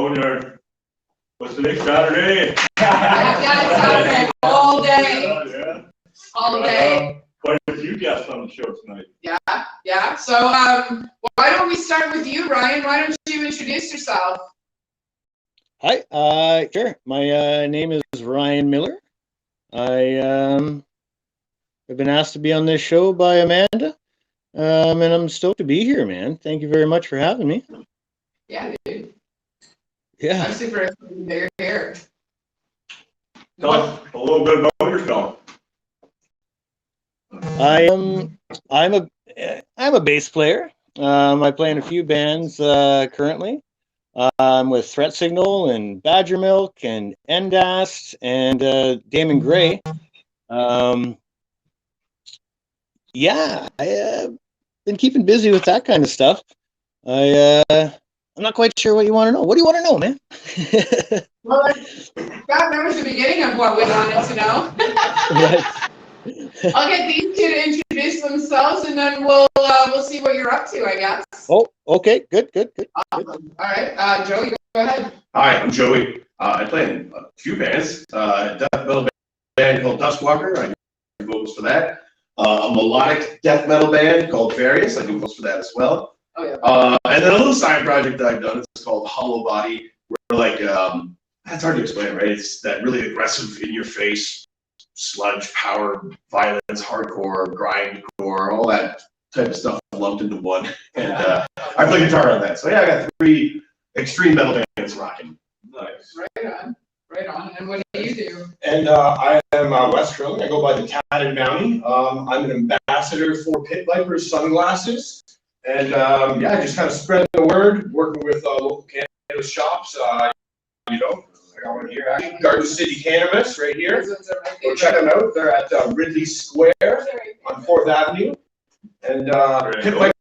Boneyard. What's the next Saturday? Saturday, all day. Yeah. All day. Quite a few guests on the show tonight. Yeah. So why don't we start with you, Ryan? Why don't you introduce yourself? Hi, sure. My name is Ryan Miller. I've been asked to be on this show by Amanda, and I'm stoked to be here, man. Thank you very much for having me. Yeah, dude. Yeah. I'm super excited that you're here. Tell us a little bit about yourself. I'm a bass player. I play in a few bands currently. I'm with Threat Signal and Badger Milk and Endast and Damon Gray. Yeah, I've been keeping busy with that kind of stuff. I'm not quite sure what you want to know. What do you want to know, man? Well, that was the beginning of what we wanted to know. Right. I'll get these two to introduce themselves, and then we'll see what you're up to, I guess. Oh, okay, good. Awesome. All right, Joey, go ahead. Hi, I'm Joey. I play in a few bands. A death metal band called Dustwalker. I do vocals for that. A melodic death metal band called Various. I do vocals for that as well. Oh yeah. And then a little side project that I've done is called Hollow Body. Where like that's hard to explain, right? It's that really aggressive, in your face, sludge, power, violence, hardcore, grindcore, all that type of stuff lumped into one. And I play guitar on that. So yeah, I got 3 extreme metal bands rocking. Nice. Right on. And what do you do? And I am Wes Kerling. I go by the Tatted Mountie. I'm an ambassador for Pit Viper sunglasses. And yeah, just kind of spread the word, working with local cannabis shops. You know, I got one here, actually, Garden City Cannabis right here. Go check them out. They're at Ridley Square on 4th Avenue. And Pit Viper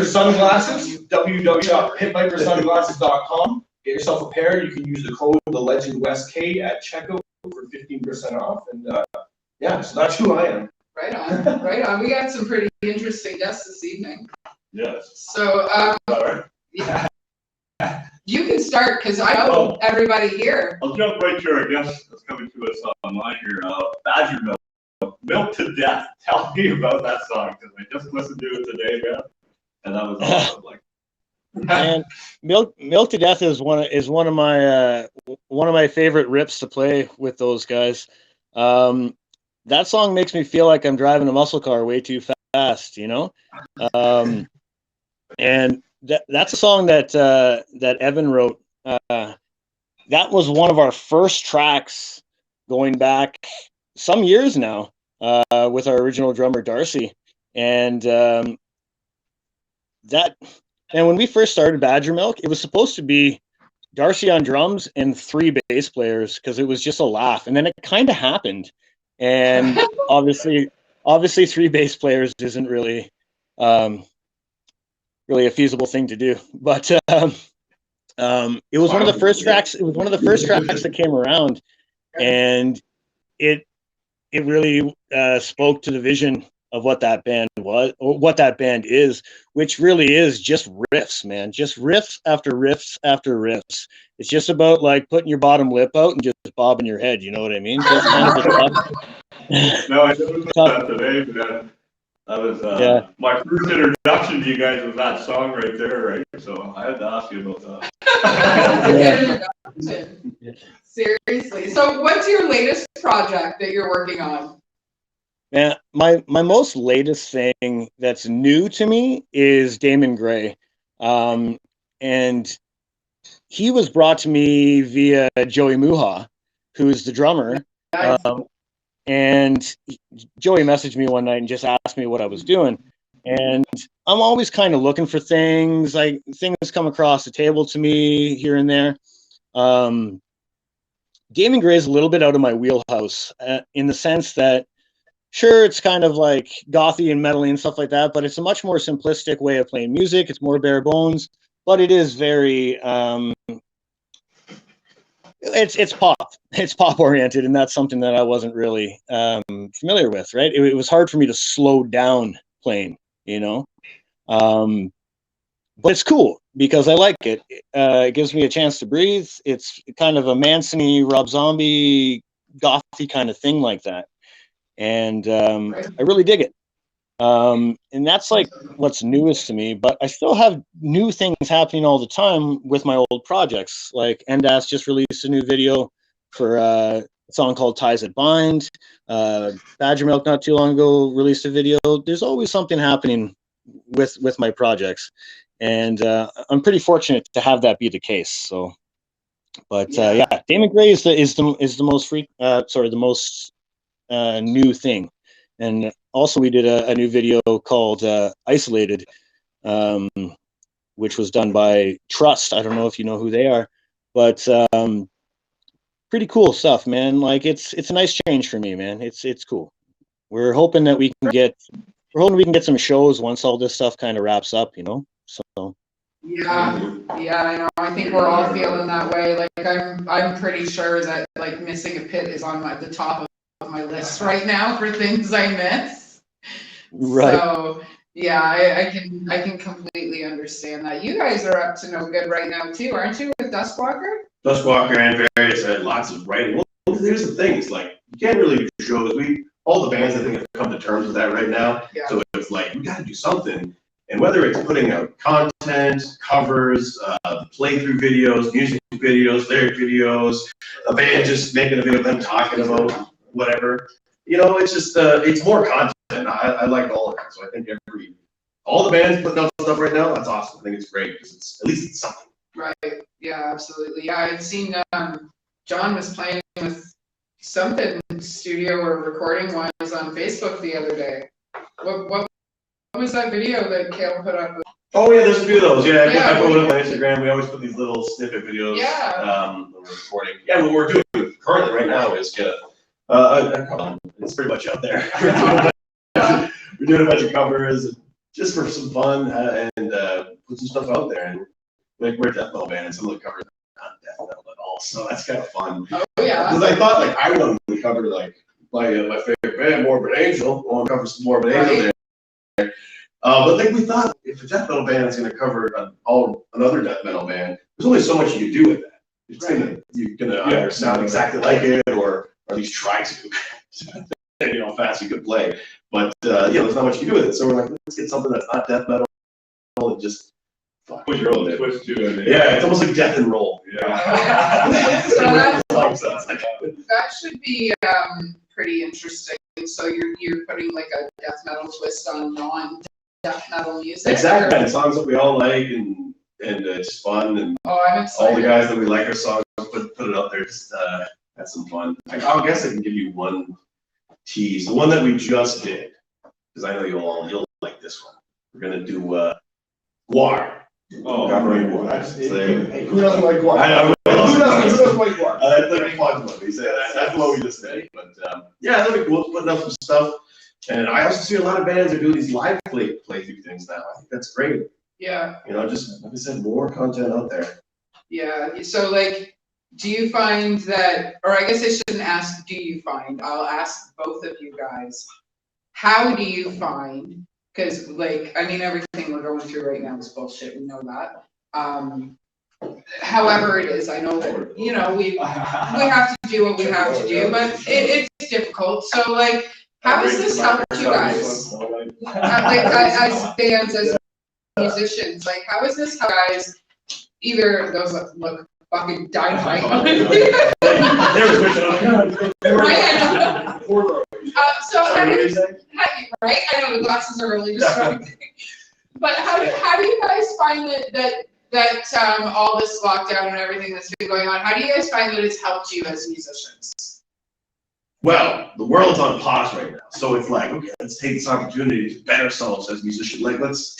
sunglasses, www.pitvipersunglasses.com. Get yourself a pair. You can use the code TheLegendWestK at checkout for 15% off. And yeah, so that's who I am. Right on. We got some pretty interesting guests this evening. Yes. So yeah. You can start because I know everybody here. I'll jump right to our guest that's coming to us online here. Badger Milk to Death. Tell me about that song because I just listened to it today, man, and that was awesome. Like, And Milk to Death is one of my favorite rips to play with those guys. That song makes me feel like I'm driving a muscle car way too fast, you know. And that's a song that Evan wrote. That was one of our first tracks going back some years now with our original drummer Darcy. And when we first started Badger Milk, it was supposed to be Darcy on drums and 3 bass players because it was just a laugh. And then it kind of happened. And obviously 3 bass players isn't really a feasible thing to do. But it was one of the first tracks. It was one of the first tracks that came around, and it really spoke to the vision of what that band was, or what that band is, which really is just riffs, man. Just riffs after riffs after riffs. It's just about like putting your bottom lip out and just bobbing your head. You know what I mean? Just kind of no, I didn't put that today, but that was my first introduction to you guys was that song right there, right? So I had to ask you about that. Yeah. Seriously. So what's your latest project that you're working on? Yeah, my most latest thing that's new to me is Damon Gray. And he was brought to me via Joey Muha, who's the drummer. Nice. And Joey messaged me one night and just asked me what I was doing. And I'm always kind of looking for things, like things come across the table to me here and there. Damon Gray is a little bit out of my wheelhouse in the sense that, sure, it's kind of like gothy and metal and stuff like that, but it's a much more simplistic way of playing music. It's more bare bones, but it is very it's pop. It's pop oriented, and that's something that I wasn't really familiar with. Right, it was hard for me to slow down playing, you know. But it's cool. because I like it. It gives me a chance to breathe. It's kind of a Manson-y, Rob Zombie, gothy kind of thing like that. And I really dig it. And that's like what's newest to me, but I still have new things happening all the time with my old projects. Like Endas just released a new video for a song called Ties That Bind. Badger Milk not too long ago released a video. There's always something happening with my projects, and I'm pretty fortunate to have that be the case. So, but yeah, Damon Gray is the most the most new thing. And also we did a new video called Isolated, which was done by Trust. I don't know if you know who they are, but pretty cool stuff, man. Like it's a nice change for me, man. It's cool. We're hoping that we can get some shows once all this stuff kind of wraps up, you know. So yeah, I know. I think we're all feeling that way. Like I'm pretty sure that like missing a pit is on the top of my list right now for things I miss. Right. So yeah, I can completely understand that. You guys are up to no good right now too, aren't you, with Duskwalker? Duskwalker and various lots of writing. Well, here's the thing: it's like you can't really do shows. All the bands I think have come to terms with that right now. Yeah. So it's like we got to do something, and whether it's putting out content, covers, playthrough videos, music videos, lyric videos, a band just making a video of them talking about whatever. You know, it's just it's more content. I like all of it. So I think all the bands putting out stuff right now, that's awesome. I think it's great because it's at least it's something. Right. Yeah, absolutely. Yeah, I've seen John was playing with something studio or recording wise on Facebook the other day. What was that video that Kale put up? Oh yeah, there's a few of those. Yeah, Yeah, I put it up on Instagram. We always put these little snippet videos. Yeah. When we're recording. Yeah, what we're doing currently right now is it's pretty much out there. We're doing a bunch of covers just for some fun and put some stuff out there. And like we're a death metal band, and some of the covers are not death metal at all, so that's kind of fun. Oh yeah. Because I thought like I wanted to cover like my favorite band, Morbid Angel. I want to cover some Morbid Angel there. But like we thought, if a death metal band is going to cover another death metal band, there's only so much you can do with that. You're gonna either sound exactly like it, or at least try to. You know, how fast you could play. But there's not much you can do with it. So we're like, let's get something that's not death metal and just put your own twist to it. Yeah, it's almost like death and roll. Yeah. So that should be pretty interesting. So you're putting like a death metal twist on non-death metal music. Exactly, and songs that we all like, and it's fun, and I'm excited. all the guys that we like our songs, put it up there, just have some fun. I guess I can give you one tease, the one that we just did, because I know you'll like this one. We're gonna do Guar. Oh, covering Guar. Hey, who doesn't like guar? I know. Who doesn't like guar? That's like a fun one. We say that's what we just did. But yeah, that'd be cool. Putting up some stuff. And I also see a lot of bands are doing these live playthrough things now. I think that's great. Yeah. You know, just like I said, more content out there. Yeah. So like, do you find that, or I guess I shouldn't ask, do you find? I'll ask both of you guys. How do you find? Because like, I mean, everything we're going through right now is bullshit. We know that. However it is, I know that, you know, we have to do what we have to do, but it's difficult. So like, how has this helped you guys? Like as bands, as musicians, like how has this helped you guys? Either those look fucking dynamite. So right, I know the glasses are really distracting. But how do you guys find that all this lockdown and everything that's been going on? How do you guys find that it's helped you as musicians? Well, the world's on pause right now, so it's like, okay, let's take this opportunity to better ourselves as musicians. Like, let's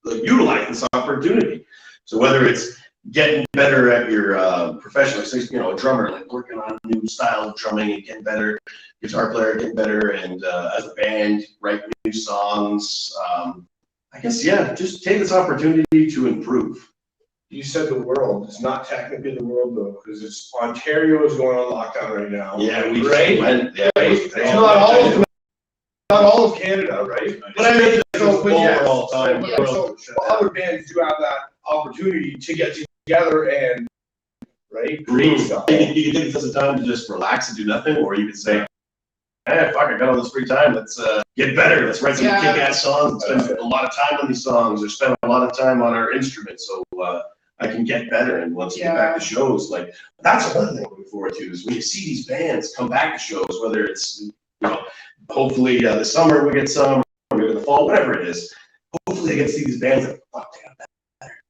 utilize this opportunity. So whether it's getting better at your profession, like, say, you know, a drummer, like working on a new style of drumming and getting better, guitar player getting better, and as a band, write new songs. I guess, yeah, just take this opportunity to improve. You said the world. It's not technically the world though, because it's Ontario is going on lockdown right now. Yeah, we right. It's not all of Canada, right? But I mean, so, but yes, all time. so other bands do have that opportunity to get together and, right? Green stuff. You can take some time to just relax and do nothing, or you could say, fuck, I got all this free time, let's get better, let's write some kick-ass songs, and spend a lot of time on these songs, or spend a lot of time on our instruments, so I can get better. And once you get back to shows, like, that's another thing I'm looking forward to, is when you see these bands come back to shows, whether it's, hopefully this summer we get some, or maybe in the fall, whatever it is, hopefully they get to see these bands like, fuck, they got better.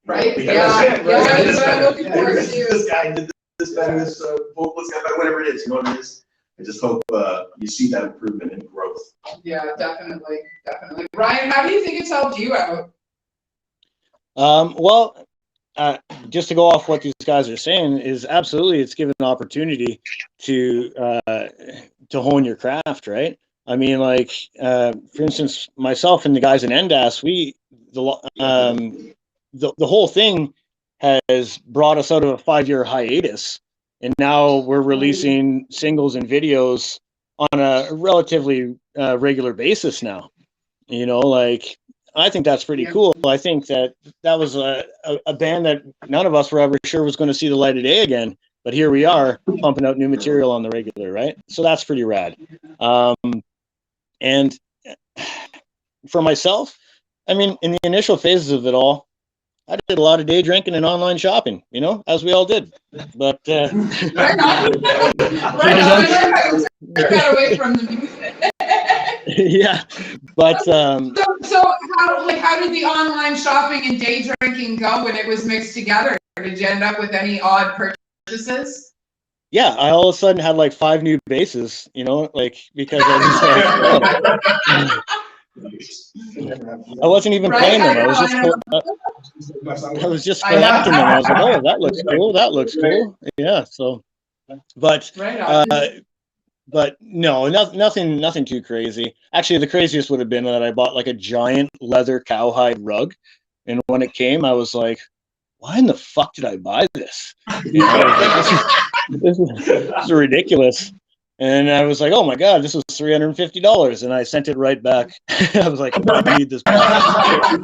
Right? That's what I'm looking forward to. This guy did this better, this vocalist got better, whatever it is, you know what it is? I just hope you see that improvement and growth. Yeah, definitely. Ryan, how do you think it's helped you out? Well, just to go off what these guys are saying, is absolutely it's given an opportunity to hone your craft, right? I mean, like for instance, myself and the guys in NDAS, the whole thing has brought us out of a 5-year hiatus, and now we're releasing singles and videos on a relatively regular basis now. Like, I think that's pretty cool. I think that was a band that none of us were ever sure was going to see the light of day again, but here we are pumping out new material on the regular, right? So that's pretty rad. And for myself, I mean, in the initial phases of it all, I did a lot of day drinking and online shopping, as we all did. But right on. Got away from the music. Yeah, but so how did the online shopping and day drinking go when it was mixed together? Did you end up with any odd purchases? Yeah, I all of a sudden had like 5 new basses, like, because I was like, I wasn't even playing them. I was just collecting them. I was like, oh, that looks cool. That looks cool. Yeah. So, but no, nothing too crazy. Actually, the craziest would have been that I bought like a giant leather cowhide rug, and when it came, I was like, why in the fuck did I buy this? This is ridiculous. And I was like, oh my God, this was $350. And I sent it right back. I was like, I need this. I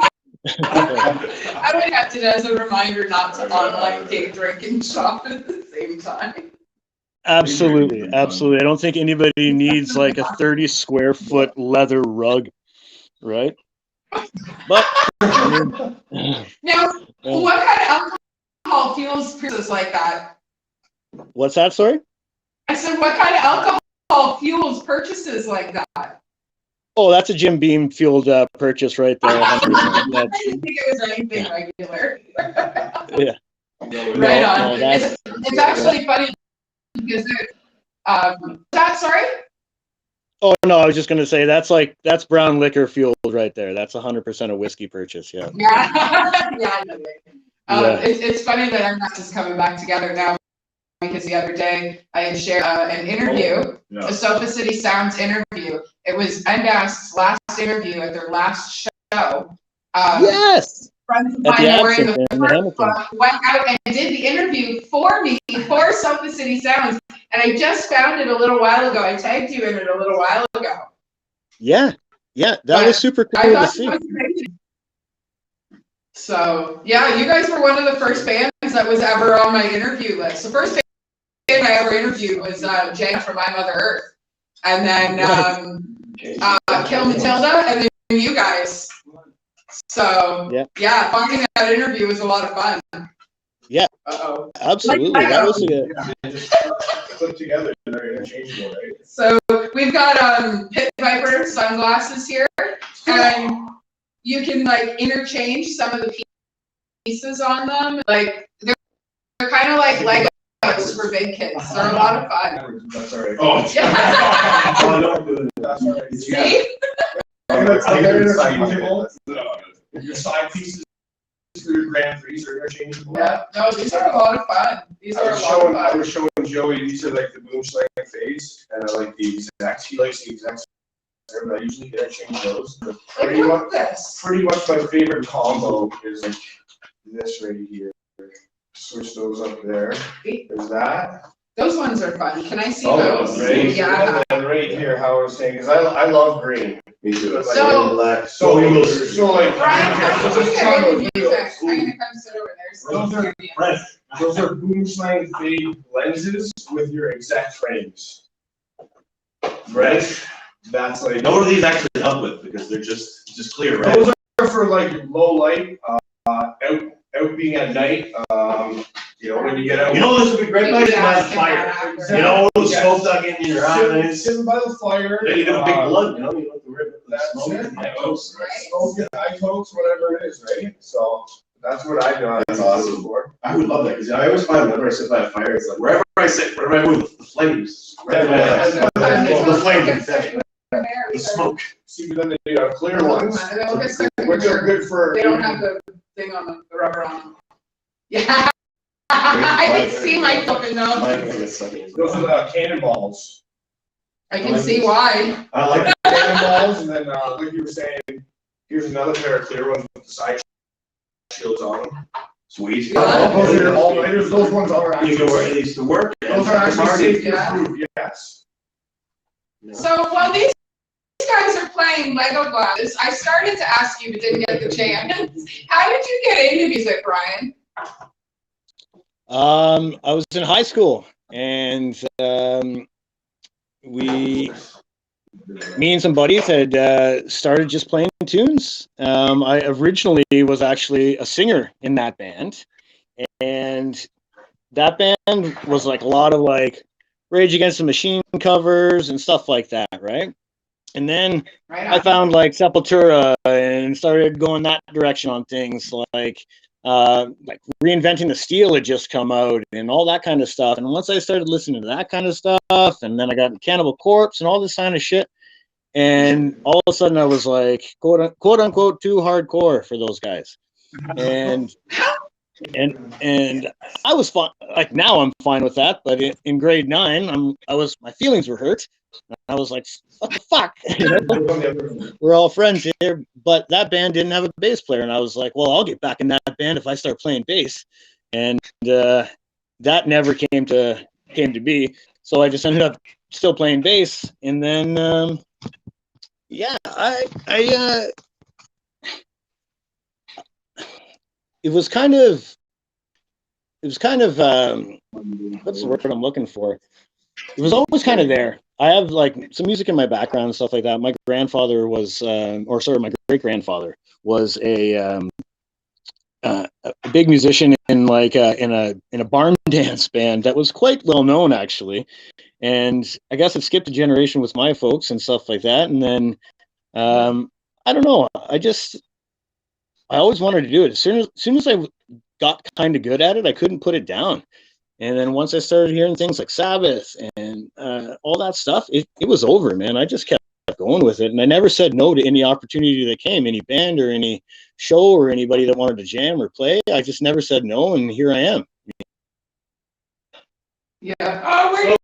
would have to, as a reminder, not to online day drink and shop at the same time. Absolutely. I don't think anybody needs like a 30 square foot leather rug, right? But now, what kind of alcohol fuels purchases like that? What's that, sorry? I said, what kind of alcohol fuels purchases like that? Oh, that's a Jim Beam fueled purchase right there. I didn't think it was anything regular. Yeah. Right on. It's actually funny because sorry? Oh no, I was just gonna say that's brown liquor fueled right there. That's 100% a whiskey purchase. Yeah. Yeah. I know that. It's funny that I'm not just coming back together now, because the other day I had shared an interview, a Sofa City Sounds interview. It was NDAS's last interview at their last show. Yes. Friends of mine wearing the went out and did the interview for me for Sofa City Sounds, and I just found it a little while ago. I tagged you in it a little while ago. Yeah, that was super cool to see. So yeah, you guys were one of the first bands that was ever on my interview list. The first band I ever interviewed was Jay from My Mother Earth, and then Kill Matilda, and then you guys. So yeah, finding that interview was a lot of fun. Yeah. Absolutely. That was just put together. They're interchangeable, right? So we've got Pit Viper sunglasses here, and you can like interchange some of the pieces on them. Like they're kind of like Legos for big kids. They're a lot of fun. That's all right. Oh yeah. That's all right. See? They're interchangeable. Your side pieces for your Grand Prix are interchangeable. Yeah, no, these are a lot of fun. I was showing Joey, these are like the boom slang phase, and I like the exact, he likes the exact, but I usually interchange those. Pretty much my favorite combo is like this right here. Switch those up there. There's that. Those ones are fun. Can I see Oh, those? Right? Yeah. And right here, how I was saying, because I love green. Me too. Like So- red and black. So like. Brian, how did you get into music? Those I'm gonna come sit over there. Those are boom slang fade lenses with your exact frames. Right? That's like. Now, what do these actually help with? Because they're just clear, right? Those are for like low light, out being at night, you know, when you get out. You know, this would be great, Maybe like, ask by him the fire. that after. You know, the Yeah. smoke dug into your eyes. Sitting by the fire. Then you got a big blood, you know, you don't have to worry about the That's smoke. it. Yeah, close. Smoke and eye pokes, whatever it is, right? So that's what I got. That's awesome. I would love that, because I always find whenever I sit by a fire, it's like wherever I sit, wherever I move, the flames. Right in my eyes. Yeah. Well, the flames, They're exactly. there, The so- smoke. See, then they got clear ones, They'll get stuck in which are there. good for. They don't have the thing on the rubber on them. Yeah. I can see myself in those. Those are the cannonballs. I can see why. I like that. Cannonballs, and then, like you were saying, here's another pair of clear ones with the side shields on them. Sweet. Yeah. Those are all, those ones are You actually. can wear these to work. Those are actually Party. safety Yeah. approved, yes. So while these guys are playing Lego Blast, I started to ask you but didn't get the chance. How did you get into music, Brian? I was in high school, and me and some buddies had started just playing tunes. I originally was actually a singer in that band, and that band was like a lot of like Rage Against the Machine covers and stuff like that, right? And then Right I on. found like Sepultura and started going that direction on things like Reinventing the Steel had just come out and all that kind of stuff. And once I started listening to that kind of stuff, and then I got Cannibal Corpse and all this kind of shit, and all of a sudden I was like, quote unquote, too hardcore for those guys. And I was fine. Like now I'm fine with that, but in grade 9, my feelings were hurt. I was like, what the fuck? We're all friends here, but that band didn't have a bass player, and I was like, well, I'll get back in that band if I start playing bass, and that never came to be. So I just ended up still playing bass, and then yeah, it was kind of what's the word I'm looking for? It was always kind of there. I have like some music in my background and stuff like that. My grandfather was, my great grandfather was a big musician in like in a barn dance band that was quite well known actually. And I guess it skipped a generation with my folks and stuff like that. And then I don't know. I always wanted to do it. As soon as I got kind of good at it, I couldn't put it down. And then once I started hearing things like Sabbath and all that stuff, it was over, man. I just kept going with it. And I never said no to any opportunity that came, any band or any show or anybody that wanted to jam or play. I just never said no, and here I am. Yeah. Oh, where did you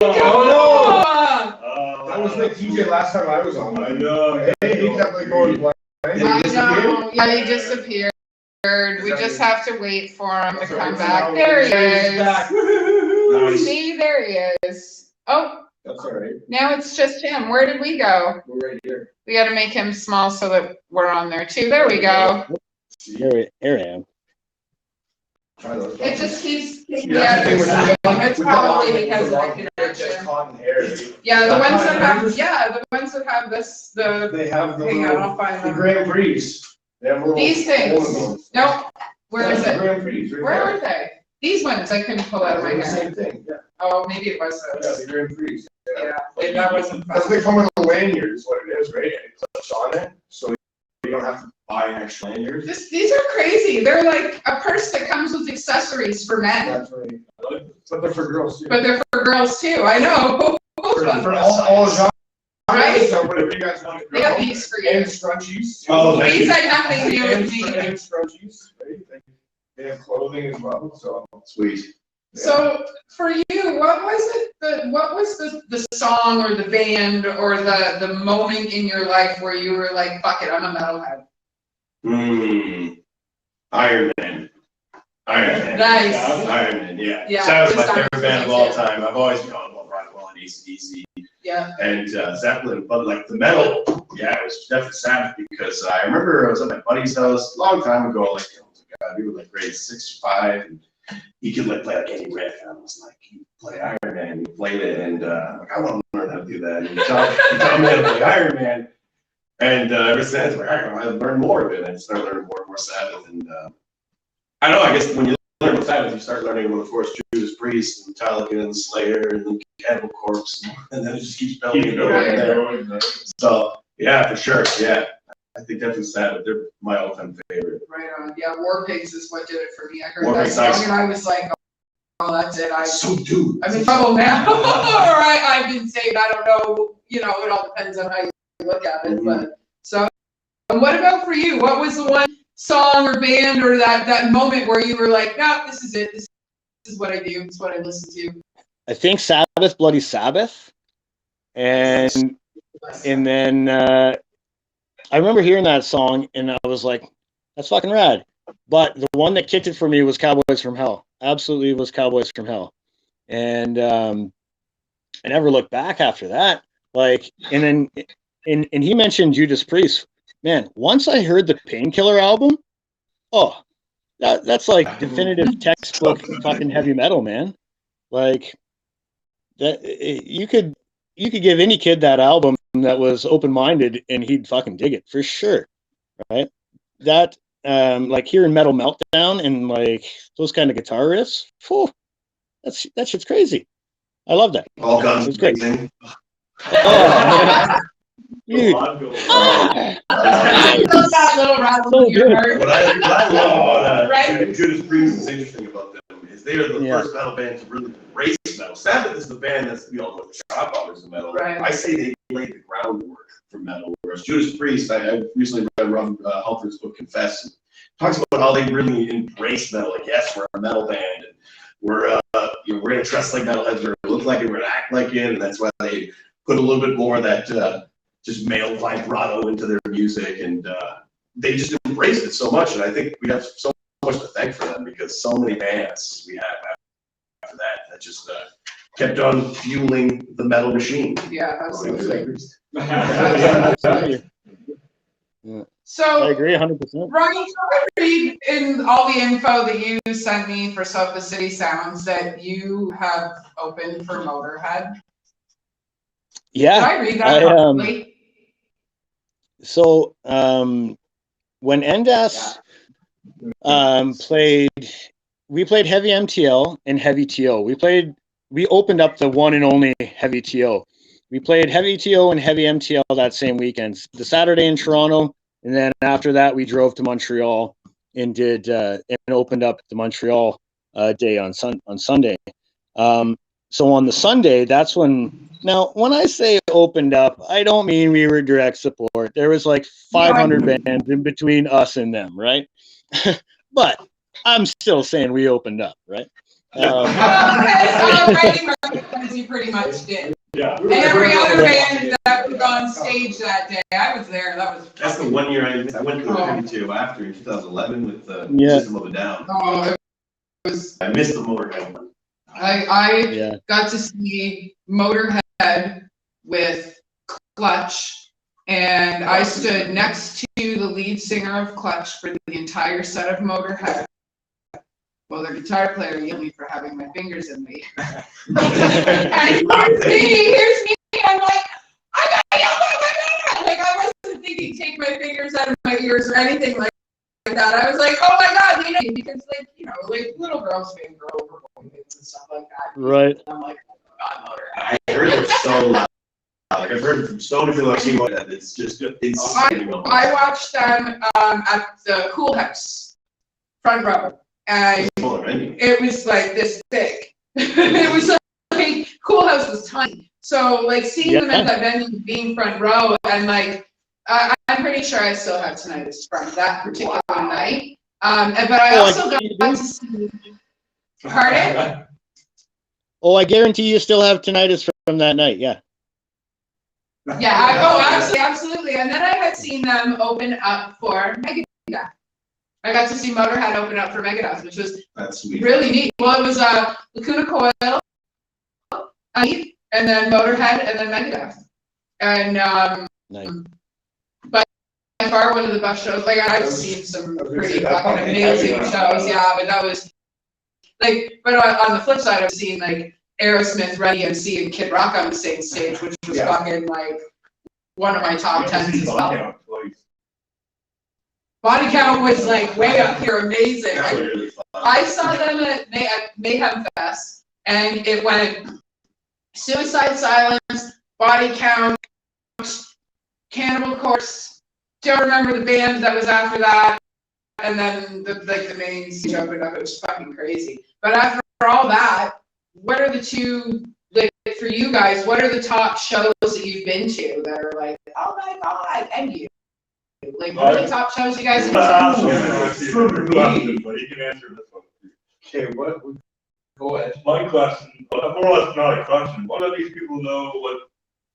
Oh, that was like TJ last time I was on. I know. Hey, he kept like going blank. I know. Yeah, he disappeared. We just have to wait for him to come back. There he is. Nice. See, there he is. Oh, That's all right. now it's just him. Where did we go? We're right here. We got to make him small so that we're on there too. There we go. Here I am. Try those. It just keeps kicking me Yeah, out the of thing the with screen. It's with probably the- because of my Just connection. cotton hair. Yeah, the ones that have, the ones that have this, They have the hang on, I'll find the them. Grand Prix. They have little. These things. Nope. Where is The it? Grand Prix. right Where there. are they? These ones I couldn't pull out of my They're the hair. same thing, yeah. Oh, maybe it was Yeah, those. the Grand Prix. Yeah, that wasn't That's fun. they come with a lanyard is what it is, right? And it clips on it, so you don't have to buy an extra lanyard. These are crazy. They're like a purse that comes with accessories for men, That's right. But they're for girls too. but they're for girls too. I know. For all genres. Right? So whatever you guys want to They have grow. these for And you. scrunchies. Oh, thank These you. had nothing to do with me. And scrunchies, right? They have clothing as well, so. Sweet. yeah. So for you, what was the song or the band or the moment in your life where you were like, fuck it, I'm a metalhead? Iron Man. Iron Man. Nice. Iron Man, yeah. Yeah, Sabbath's my just favorite Iron band Man of all too. time. I've always gone, well, Rockwell and AC/DC Yeah. and Zeppelin, but like the metal, yeah, it was definitely Sabbath because I remember I was at my buddy's house a long time ago, like, oh my God, we were like grade 6 or 5, and he could like play like any riff, and I was like, he play Iron Man, he played it, and I'm like, I want to learn how to do that. And he taught me how to play Iron Man, and ever since, like, I want to learn more of it, and I started learning more and more Sabbath, and I don't know, I guess when you learn about Sabbath, you start learning about, of course, Judas Priest, and Metallica, and Slayer, and Cannibal Corpse, and then it just keeps building and going from there. So, yeah, for sure, yeah. I think definitely Sabbath, they're my all-time favorite. Right on. Yeah, War Pigs is what did it for me. I heard War that Pigs, song nice. and I was like, oh, that's it. So, dude. I'm in trouble now. Or I've been saved. I don't know. You know, it all depends on how you look at it. But so, and what about for you? What was the one song or band or that moment where you were like, no, this is it. This is what I do. It's what I listen to. I think Sabbath, Bloody Sabbath, and then I remember hearing that song and I was like, that's fucking rad. But the one that kicked it for me was Cowboys from Hell. Absolutely was Cowboys from Hell. And I never looked back after that. Like, and then and he mentioned Judas Priest. Man, once I heard the Painkiller album, oh, that's like definitive textbook fucking heavy metal, man. Like that you could give any kid that album that was open-minded and he'd fucking dig it for sure, right? That like hearing Metal Meltdown and like those kind of guitar riffs, whew, that shit's crazy. I love that. All guns. It's great. Blazing. Oh, dude. That little rattle So in your good. heart. What I love about Right? Judas Priest is interesting about them is they are the Yeah. first metal band to really embrace metal. Sabbath is the band that's, you know, the godfathers of metal. Right. I say they laid the groundwork for metal, whereas Judas Priest, I recently read Rob Halford's book Confess, and talks about how they really embrace metal. Like, yes, we're a metal band, and we're you know, we're gonna dress like metalheads, we're gonna look like it, we're gonna act like it, and that's why they put a little bit more of that just male vibrato into their music, and they just embraced it so much, and I think we have so much to thank for them because so many bands we have after that just kept on fueling the metal machine. Yeah, absolutely. Yeah, absolutely. I So, agree 100%. Ronnie, can I read in all the info that you sent me for Sofa City Sounds that you have opened for Motorhead? Yeah. Did I read that properly? So when Endas played, we played Heavy MTL and Heavy TO. We opened up the one and only Heavy TO. We played Heavy TO and Heavy MTL that same weekend. The Saturday in Toronto, and then after that we drove to Montreal and did and opened up the Montreal day on Sunday. So on the Sunday, that's when. Now, when I say opened up, I don't mean we were direct support. There was like 500 bands in between us and them, right? But I'm still saying we opened up, right? Already recognized you pretty much did. Yeah. And every other band that was on stage that day, I was there. That's the 1 year I missed. I went to the Heavy TO after in 2011 with the Yeah. System of a Down. Oh, it was. I missed the Motorhead one. I got to see Motorhead with Clutch, and I stood next to the lead singer of Clutch for the entire set of Motorhead. Well, the guitar player yelled at me for having my fingers in me. And here's me, I'm like, I got yelled at by Motorhead. Like, I wasn't thinking take my fingers out of my ears or anything like that. I was like, oh my God, you know, because like, you know, like little girls being girl over boy bands and stuff like that. Right. And I'm like, oh God, Motorhead. I heard it so loud. Like I've heard it from so many people I've seen that it's just insane. I watched them at the Cool House, front row, and it was like this big. It was like Cool House was tiny, so like seeing them at that venue, being front row, and like I'm pretty sure I still have tinnitus from that particular night. But I also got to see. Pardon? Oh, I guarantee you still have tinnitus from that night. Yeah. Yeah. Absolutely. And then I had seen them open up for Megadeth. I got to see Motorhead open up for Megadeth, which was That's sweet. really neat. Well, it was Lacuna Coil, and then Motorhead, and then Megadeth. And Nice. by far one of the best shows. Like I've seen some pretty fucking amazing shows, yeah, but that was like. But on the flip side, I've seen like Aerosmith, Run DMC, and Kid Rock on the same stage, which was fucking like one of my top 10s as well. Body Count was like way up here, amazing. I saw them at Mayhem Fest, and it went Suicide Silence, Body Count, Cannibal Corpse. Don't remember the band that was after that, and then the main stage opened up. It was fucking crazy. But after all that, what are the two, like for you guys? What are the top shows that you've been to that are like, oh my god, and you? Like, what are the top shows you guys have been to? For me, but you can answer this one. Okay, what? Go ahead. My question, more or less not a question. What do these people know what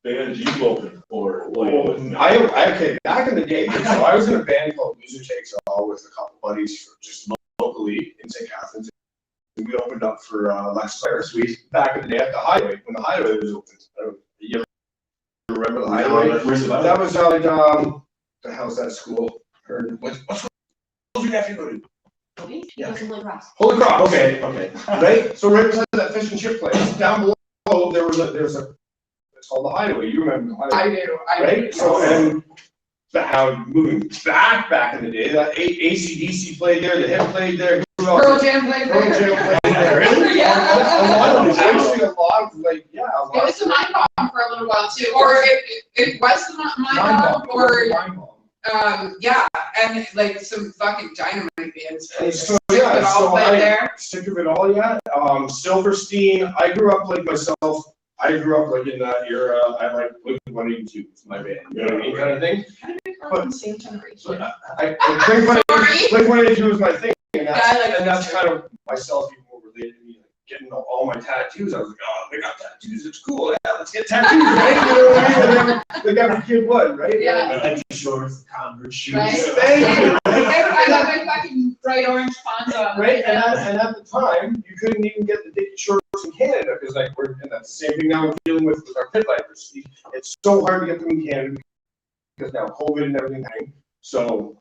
bands you opened for? Okay, back in the day, so I was in a band called Loser Takes All with a couple buddies just locally in St. Catharines. We opened up for Lex Claire Suite back in the day at the Hideaway, when the Hideaway was open. You ever remember the Hideaway? That was the hell's that school? What's your nephew go to? Yeah. Holy Cross. Okay. Right? So right beside that fish and chip place, down below there's a it's called the Hideaway. You remember the Hideaway? I do. Right? So and how moving back in the day, that AC/DC played there, the Hip played there. Pearl Jam played Pearl there. Jam played there. Really? Yeah. A lot of them. Actually, a lot of like It was the Mind Bomb for a little while too, or it was the Mind Bomb, or yeah, and like some fucking dynamite bands. So Sick of It All played there. Sick of It All, yeah. Silverstein. I grew up like myself. I grew up like in that era. I like Blink-182, my band, you know what I mean, kind of thing. But same generation. Blink-182 was my thing, and Yeah, that's kind of myself even more related to me. Like getting all my tattoos, I was like, oh, they got tattoos. It's cool. Yeah, let's get tattoos, right? You know what I mean? Like every kid would, right? Yeah. I like shorts, Converse shoes. Right. Thank you. I got my fucking bright orange Ponzo on. Right, and at the time, you couldn't even get the Dickie shorts in Canada because like and that's the same thing now we're dealing with our pit vipers. It's so hard to get them in Canada because now COVID and everything. So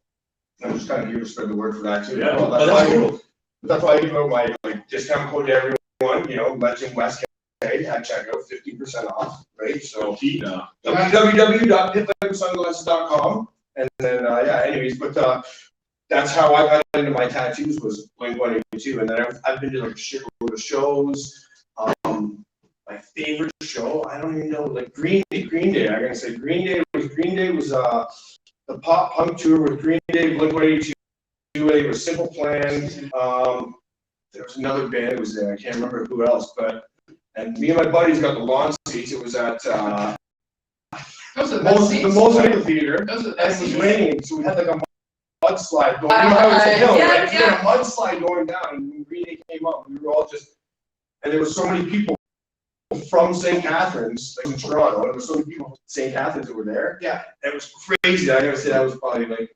I'm just kind of here to spread the word for that too. Yeah, that's why I give out my discount code to everyone. You know, Legend West K at checkout, 15% off. Right, so www.pitvipersunglasses.com, and then anyways, but. That's how I got into my tattoos was Blink-182, and then I've been to like a shitload of shows. My favorite show, I don't even know, like Green Day. I'm gonna say Green Day was the pop punk tour with Green Day, Blink-182. It was Simple Plan. There was another band that was there. I can't remember who else, and me and my buddies got the lawn seats. It was at the Mosaic Theater, and it was raining, so we had like a mudslide going. You know how it's a hill, right? We had a mudslide going down, and when Green Day came up, we were all and there were so many people from St. Catharines, like in Toronto, and there were so many people from St. Catharines that were there. Yeah, it was crazy. I gotta say that was probably like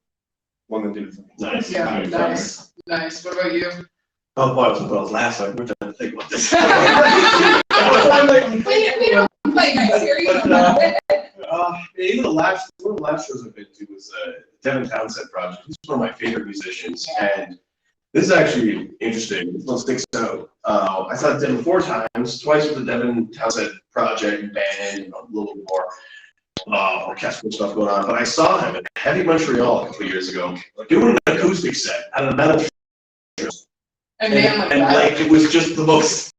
one that did it for me. Nice. Yeah, nice. What about you? Oh, boy, that's what I was last night. We're trying to think about this. We don't play nice here. You don't know it. Even one of the last shows I've been to was Devin Townsend project. He's one of my favorite musicians, and this is actually interesting. This one sticks out. I saw Devin 4 times, twice with the Devin Townsend project band, a little bit more orchestral stuff going on. But I saw him at Heavy Montreal a couple of years ago doing an acoustic set at a metal show, and it was just the most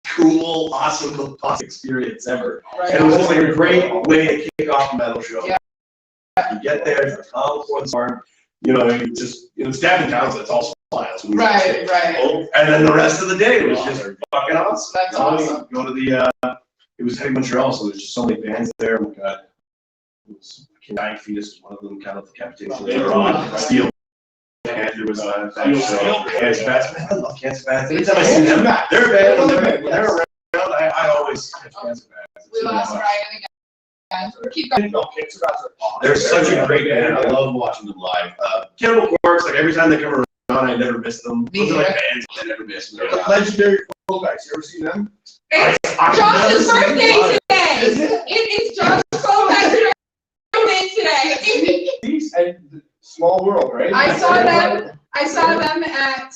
cool, awesome experience ever. Right. And it was just like a great way to kick off a metal show. Yeah. You get there, it's the calm before the storm. You know, it's Devin Townsend, it's all smiles. Right. And then the rest of the day was just fucking awesome. That's awesome. Go to the, it was Heavy Montreal, so there's just so many bands there. We got, Dying Fetus was one of them, kind of decapitation later on. Steel Panther was on that show. Cancer Bats, I love Cancer Bats. Anytime I see them, they're bad. When they're around, I always catch Cancer Bats. We lost Ryan again. Keep going. They're such a great band. I love watching them live. Cannibal Corpse, like every time they come on, I never missed them. Me Those are like either. bands I never missed. They're legendary fullbacks. You ever seen them? It's Josh's birthday today. It is Josh's birthday today. These and Small World, right? I saw them at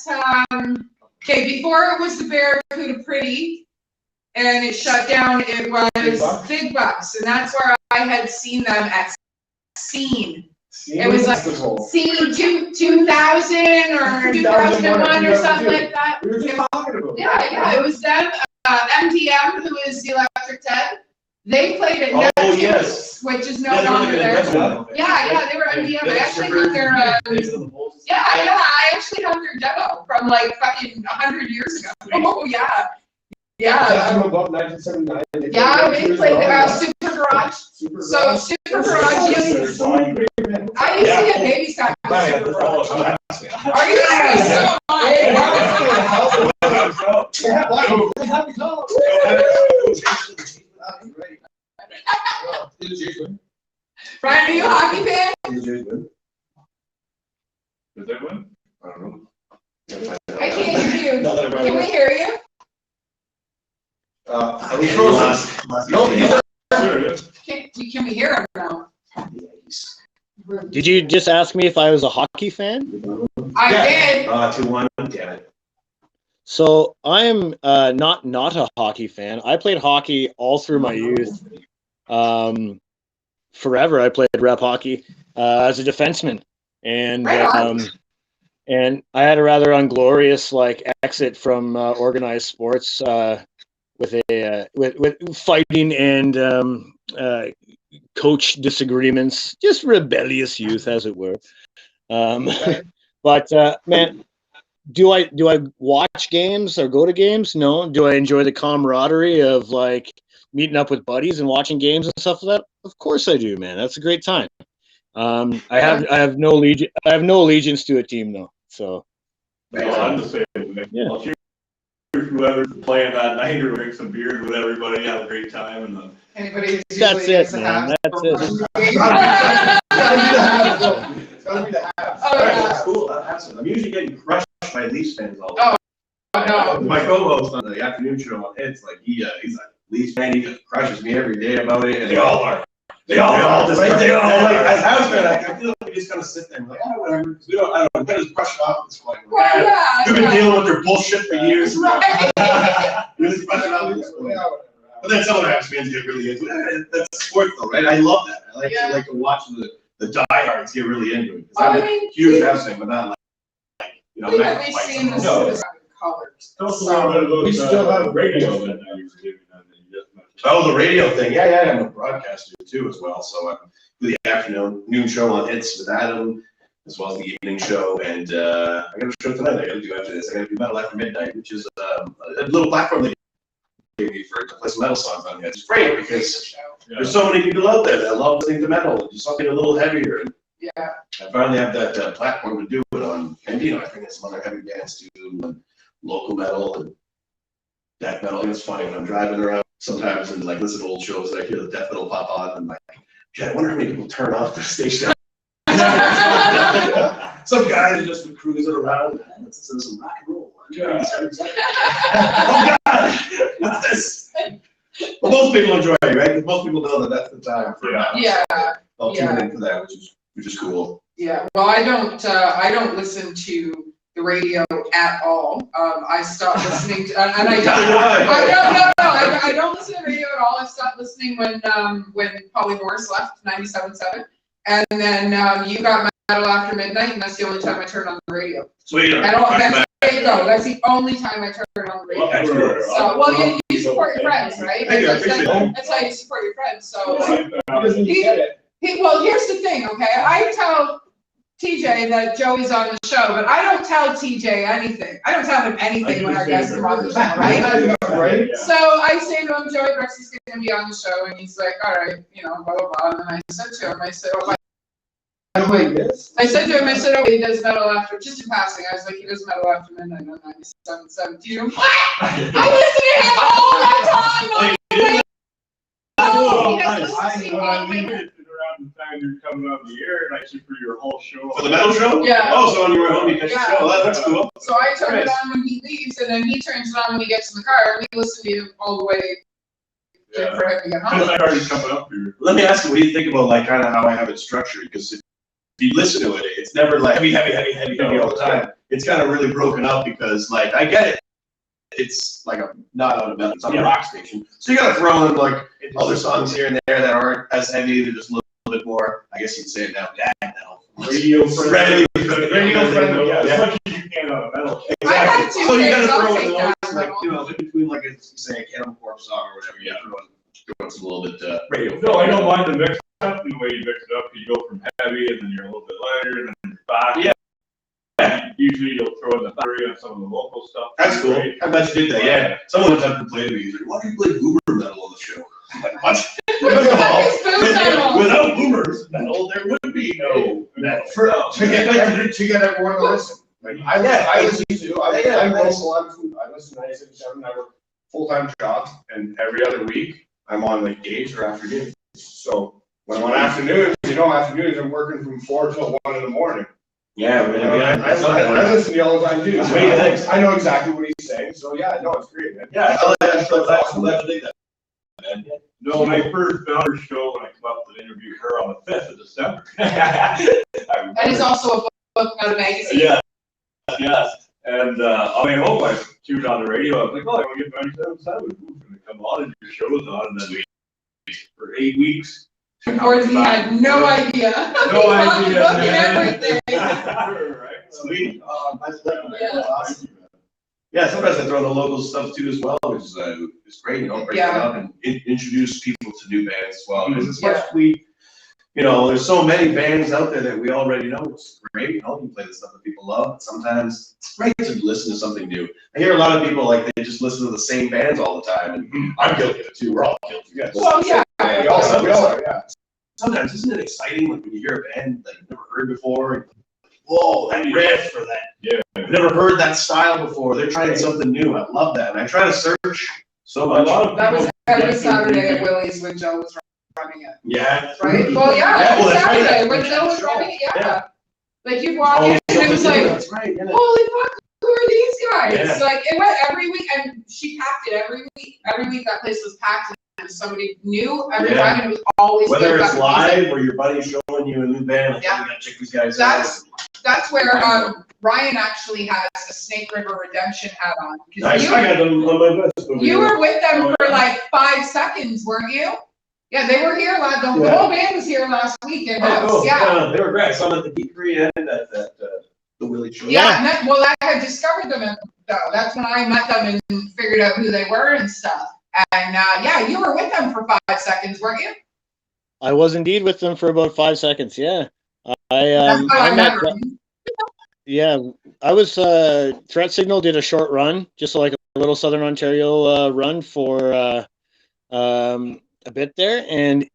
okay, before it was the Barracuda Pretty and it shut down, it was Big Bucks, and that's where I had seen them at Scene. It was like Scene 2000 or 2001 or something like that. We were just talking about Yeah, it was them, MDM, who is the Electric Ted. They played at Neptune's, yes. which is no longer there. Yeah, they were MDM. I actually have their, I actually have their demo from like fucking 100 years ago. Oh, yeah. That's from about 1979. Yeah, they played Super Garage. So Super Garage, I used to get babysat with Super Garage. Are you serious? So Brian, are you a hockey fan? Did they win? I don't know. I can't hear you. Can we hear you? Are we frozen? No, Can we hear him now? Did you just ask me if I was a hockey fan? I did. 2-1, damn it. So I am not a hockey fan. I played hockey all through my youth. Forever, I played rep hockey as a defenseman, and I had a rather inglorious exit from organized sports with fighting and coach disagreements, just rebellious youth, as it were. But man, do I watch games or go to games? No. Do I enjoy the camaraderie of meeting up with buddies and watching games and stuff like that? Of course I do, man. That's a great time. I have no allegiance to a team though. So I'm the same. Yeah. I'll cheer whoever's playing that night or drink some beers with everybody, have a great time, and Anybody who's That's usually it, gets a man. hat That's from it. one Gotta be game. the half. Oh, yeah. That's cool. I'm usually getting crushed by Leafs fans all the time. Oh, no. My co-host on the afternoon show on Hits, he's a Leafs fan. He just crushes me every day about it. And they all are. They all just right. They all as house fan. I feel like we just gotta sit there and whatever. Because I don't know. We gotta just brush it off at this point. Well, yeah. We've been dealing with their bullshit for years. Right. We just brush it off at this point. But then some of the Habs fans get really into it. That's sport though, right? I love that. I like to watch the diehards get really into it. I'm a huge Habs fan, but not We've at least seen this colors. Tell us a little bit about We still have radio that you were giving them that you just mentioned. Oh, the radio thing. Yeah, I'm a broadcaster too as well. So I do the afternoon show on Hits with Adam, as well as the evening show. And I got a show tonight I got to do after this. I got to do Metal After Midnight, which is a little platform they gave me to play some metal songs on here. It's great because there's so many people out there that love listening to metal and do something a little heavier. And Yeah. I finally have that platform to do it on. And I bring in some other heavy bands too, and local metal and death metal. And it's funny when I'm driving around sometimes and listen to old shows and I hear the death metal pop on and I'm like, God, I wonder how many people turn off the station. Some guys are just cruising around. Let's listen to some rock and roll. Oh God, what's this? Well, most people enjoy it, right? Because most people know that that's the time for I'll tune in for that, which is cool. Yeah. Well, I don't listen to the radio at all. I stopped listening to, and I don't listen to the radio at all. I stopped listening when Polly Morris left 97.7, and then you got Metal After Midnight, and that's the only time I turn on the radio. Sweet. That's the only time I turn on the radio. So, well, you support your friends, right? That's how you support your friends. So, well, here's the thing, okay? I tell TJ that Joey's on the show, but I don't tell TJ anything. I don't tell him anything when our guests are on the show, right? Right? So I say to him, Joey Brooks is going to be on the show, and he's like, all right, blah, blah, blah. And then I said to him, I said, oh, he does Metal After, just in passing. I was like, he does Metal After Midnight on 97.7. Do you? I listen to him all the time. He doesn't listen to me. time you're coming on the air, and I see for your whole show. For the metal show? Yeah. Oh, so on your way home, you catch the Yeah. show. That's cool. So I turn it Nice. on when he leaves, and then he turns it on when he gets in the car, and we listen to you all the way Yeah. for him to get Since home. I already coming up here. Let me ask you, what do you think about like kind of how I have it structured? Because if you listen to it, it's never like heavy all the time. It's kind of really broken up because like I get it. It's like not on a metal, it's on a rock station. So you gotta throw in like other songs here and there that aren't as heavy, they're just a little bit more, I guess you'd say it now, dad metal. Radio friendly. Radio friendly, yeah. As much as you can on a metal. I had Exactly. two So you kids, gotta I'll throw take in that. those, like, you know, in between like, say a Cannibal Corpse song or whatever, you throw in some little bit, radio. No, I don't mind the mix up, the way you mix it up, you go from heavy, and then you're a little bit lighter, and then you're back. Yeah. Usually you'll throw in the battery on some of the local stuff. That's cool. Right? I bet you did that, yeah. Someone was complained to me, he's like, why do you play boomer metal on the show? I'm like, what? What the heck is boom metal? Without boomers metal, there would be no metal. To get everyone to listen. Like, I listen to, I'm vocal, I listen to 97, I work full-time job, and every other week, I'm on like days or afternoons. So, when I'm on afternoons, afternoons, I'm working from 4 till 1 in the morning. Yeah, You know, I listen to you all the time too. That's So great, thanks. I know exactly what he's saying, so yeah, no, it's great, man. Yeah, I like that. I'm glad to think that. Man. No, my first Bounder show, when I come up to interview her on the 5th of December. That is also a book, not a magazine. Yeah, yes. And on my home, I tuned on the radio. I was like, oh, I want to get 97.7. And they come on and your show's on. And then for 8 weeks. Gordon had no idea. No idea. Looking at everything. Right. Sweet. Yeah. Awesome. Yeah, sometimes I throw in the local stuff too as well, which is great, break it up and introduce people to new bands as well. Because as much as we, there's so many bands out there that we already know, which is great, you can play the stuff that people love, but sometimes it's great to listen to something new. I hear a lot of people, like, they just listen to the same bands all the time, and I'm guilty of it too, we're all guilty of it. Well, yeah. We all are, yeah. Sometimes, isn't it exciting, like, when you hear a band that you've never heard before, and, whoa, that riff or that. Yeah. I've never heard that style before. They're trying something new. I love that. And I try to search so much. That was every Saturday at Willie's when Joe was running it. Yeah. Right? Well, yeah, every well, that's right. Saturday when Joe was running it, yeah. Like you'd walk Oh, in and it was like, that's right. Yeah. holy fuck, who are these guys? Yeah. Like it went every week, and she packed it every week. Every week that place was packed, and there was somebody new every time, and it was always Whether good it's fucking live music. or your buddy's showing you a new band, like, Yeah. you gotta check these guys out. That's where Ryan actually has a Snake River Redemption hat on. 'Cause Nice. I got them on my list. You were with them for like 5 seconds, weren't you? Yeah, they were here the whole band was here last week, and They were great. I saw them at the Geekery and at the Willie show. Yeah, and I had discovered them, though. That's when I met them and figured out who they were and stuff. And you were with them for 5 seconds, weren't you? I was indeed with them for about 5 seconds. Yeah, That's how I met them. Yeah, I was Threat Signal did a short run, just like a little Southern Ontario run for a bit there, and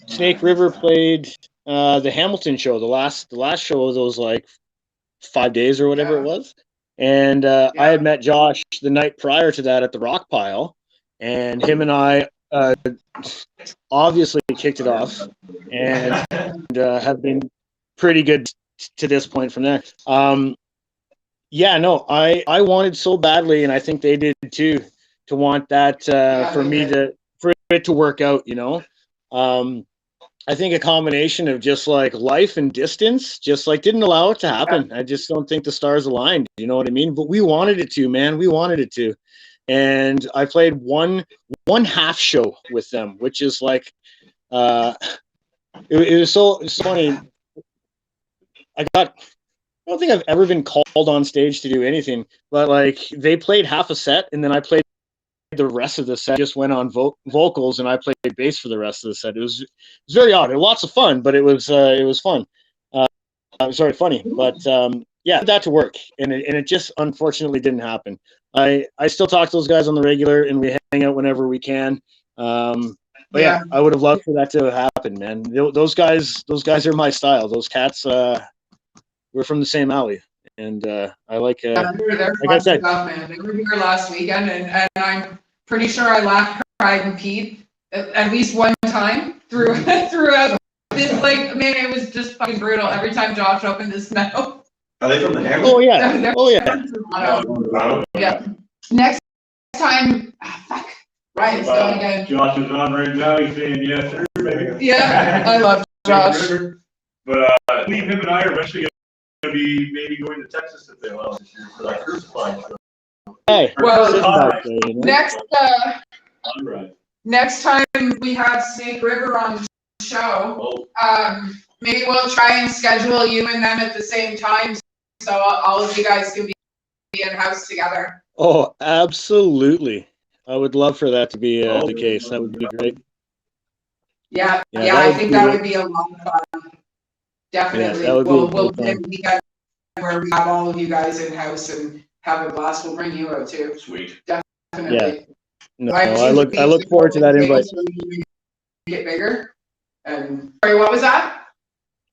Snake River played the Hamilton show, the last show of those like 5 days or whatever it was, and I had met Josh the night prior to that at the Rock Pile, and him and I obviously kicked it off, and have been pretty good to this point from there. I wanted so badly, and I think they did too, to want that for it to work out, I think a combination of just like life and distance just like didn't allow it to happen. I just don't think the stars aligned, you know what I mean? But we wanted it to, man. We wanted it to. And I played one half show with them, which is like it was so funny. I don't think I've ever been called on stage to do anything, but like they played half a set and then I played the rest of the set, just went on vocals and I played bass for the rest of the set. It was very odd. It was lots of fun, but it was fun. I'm sorry, funny, but that to work, and it just unfortunately didn't happen. I still talk to those guys on the regular, and we hang out whenever we can. But I would have loved for that to have happened, man. Those guys are my style. Those cats, we're from the same alley, and I like. Like I said, man. They were here last weekend, and I'm pretty sure I laughed, cried, and peed at least one time throughout the This, like, man, it was just fucking brutal. Every time Josh opened his mouth. Are they from the Hammer? Oh yeah. Oh yeah. Yeah. Next time, fuck. Ryan's going again. Josh is on right now, he's saying yes, sir, baby. Yeah, I love Josh. But, him and I are eventually gonna be maybe going to Texas if they allow us this year for that cruise flying show. Hey. Well, next. Next time we have Snake River on the show, maybe we'll try and schedule you and them at the same time, so all of you guys can be in house together. Oh, absolutely. I would love for that to be the case. That would be great. Yeah, I think that would be a lot of fun. Definitely. Yeah, we'll plan a weekend where we have all of you guys in house and have a blast. We'll bring you out too. Sweet. Definitely. Yeah. No, I look forward to that invite. Get bigger. And sorry, what was that?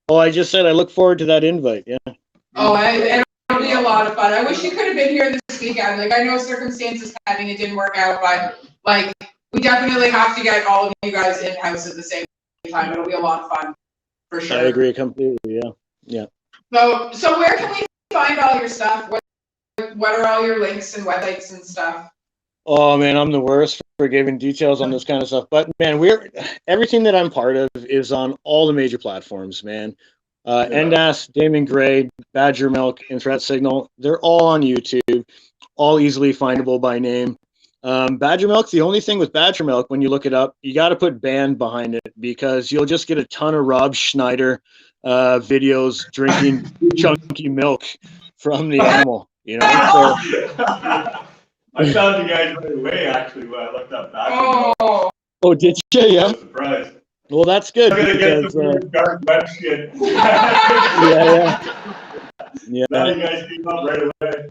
Oh, I just said I look forward to that invite. Yeah. Oh, and it'll be a lot of fun. I wish you could have been here this weekend. Like, I know circumstances pending, it didn't work out, but like, we definitely have to get all of you guys in house at the same time. It'll be a lot of fun, for sure. I agree completely. Yeah. Yeah. So where can we find all your stuff? What are all your links and websites and stuff? Oh man, I'm the worst for giving details on this kind of stuff. But man, everything that I'm part of is on all the major platforms, man. Endas, Damon Gray, Badger Milk, and Threat Signal. They're all on YouTube, all easily findable by name. Badger Milk, the only thing with Badger Milk, when you look it up, you got to put band behind it because you'll just get a ton of Rob Schneider videos drinking chunky milk from the animal, you know? So, I found you guys right away, actually, when I looked up Badger Milk. Oh, did you? Yeah. I was surprised. Well, that's good. I'm gonna get Because, some dark web shit. Yeah. Now you guys came up right away.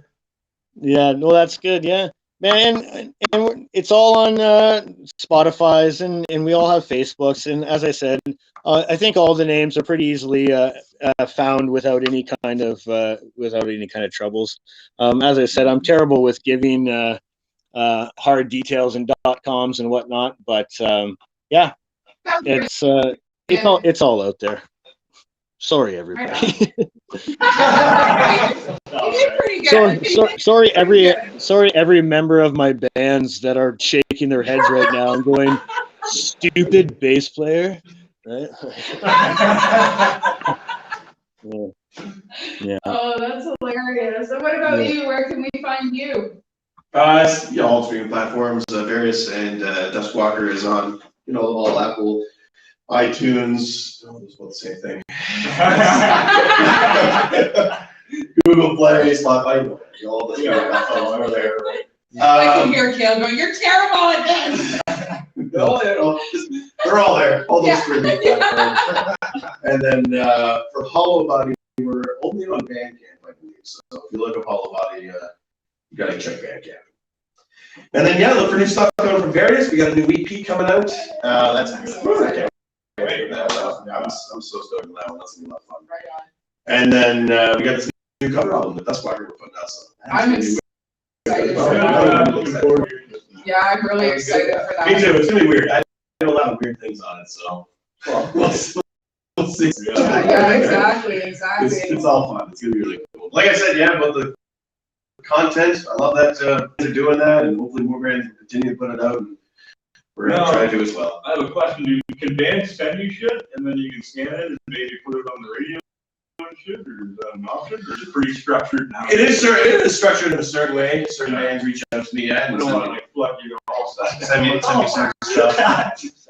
Yeah, no, that's good. Yeah, man, and it's all on Spotify's, and we all have Facebooks. And as I said, I think all the names are pretty easily found without any kind of troubles. As I said, I'm terrible with giving hard details and .coms and whatnot, but yeah, it's all out there. Sorry, everybody. Sorry, every member of my bands that are shaking their heads right now and going, "Stupid bass player." Right? Yeah. Oh, that's hilarious. So what about you? Where can we find you? All streaming platforms, various, and Duskwalker is on, all Apple, iTunes, it's about the same thing. Google Play, Spotify, all the platforms are there. I can hear Kale going, "You're terrible at this." They're all there, all those streaming platforms. And then for Hollow Body, we're only on Bandcamp, I believe. So if you look up Hollow Body, you gotta check Bandcamp. And then look for new stuff coming from Various. We got a new EP coming out. That's excellent. I can't wait for that. I'm so stoked on that one. That's gonna be a lot of fun. Right on. And then we got this new cover album that Duskwalker we're putting out. So I'm excited for that. Yeah, I'm really excited for that. Me too. It's gonna be weird. I did a lot of weird things on it, so we'll see. Yeah, exactly. It's all fun. It's gonna be really cool. Like I said, about the content, I love that they're doing that, and hopefully more brands will continue to put it out. And we're gonna try to do as well. I have a question. Can bands send you shit, and then you can scan it and maybe put it on the radio and shit, or is that an option, or is it pretty structured now? It is structured in a certain way. Certain bands reach out to me and I don't want to flood you all stuff. Send me some stuff.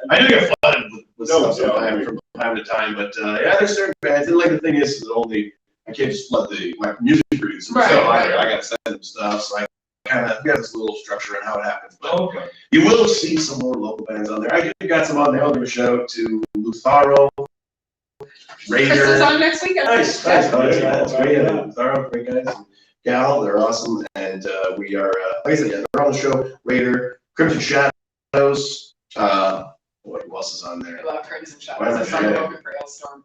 I do get flooded with stuff from time to time, but there's certain bands. And like the thing is I can't just flood my music producers. Right. So I gotta send them stuff. So I kind of got this little structure on how it happens. But you will see some more local bands on there. I got some on there. I'll give a shout out to Lutharo, Raider. Chris is on next weekend. Nice. That's great. Lutharo, great guys. Gal, they're awesome. And we are, like I said, they're on the show. Raider, Crimson Shadows. Who else is on there? I love Crimson Shadows. I saw them open for Hailstorm.